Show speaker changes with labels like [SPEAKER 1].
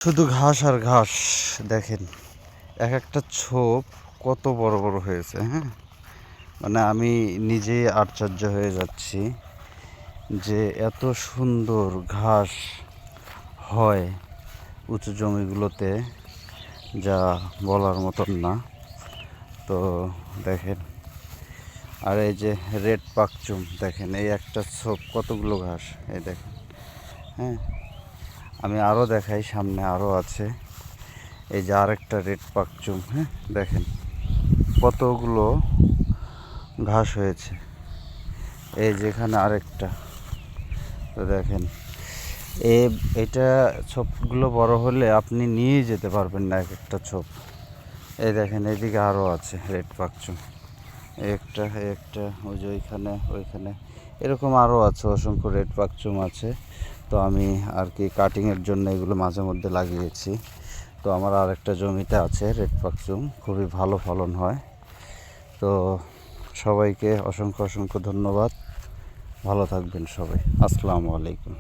[SPEAKER 1] শুধু ঘাস আর ঘাস। দেখেন এক একটা ছোপ কত বড় বড় হয়েছে। হ্যাঁ, মানে আমি নিজেই আশ্চর্য হয়ে যাচ্ছি যে এত সুন্দর ঘাস হয় উঁচু জমিগুলোতে, যা বলার মতন না। তো দেখেন, আর এই যে রেড পাকচুম, দেখেন এই একটা ছোপ কতগুলো ঘাস, এই দেখেন। হ্যাঁ, আমি আরও দেখাই, সামনে আরও আছে। এই যে আরেকটা রেড পাকচুম। হ্যাঁ, দেখেন কতগুলো ঘাস হয়েছে। এই যেখানে আরেকটা, তো দেখেন এটা ছোপগুলো বড় হলে আপনি নিয়ে যেতে পারবেন না এক একটা ছোপ। এই দেখেন এদিকে আরও আছে রেড পাকচুম, একটা একটা, ওই যে ওইখানে এরকম আরও আছে, অসংখ্য রেড পাকচুম আছে। তো আমি আর কি কাটিংয়ের জন্য এগুলো মাঝে মধ্যে লাগিয়েছি। তো আমার আরেকটা জমিতে আছে রেড পাকচুম, খুবই ভালো ফলন হয়। তো সবাইকে অসংখ্য অসংখ্য ধন্যবাদ। ভালো থাকবেন সবাই। আসসালামু আলাইকুম।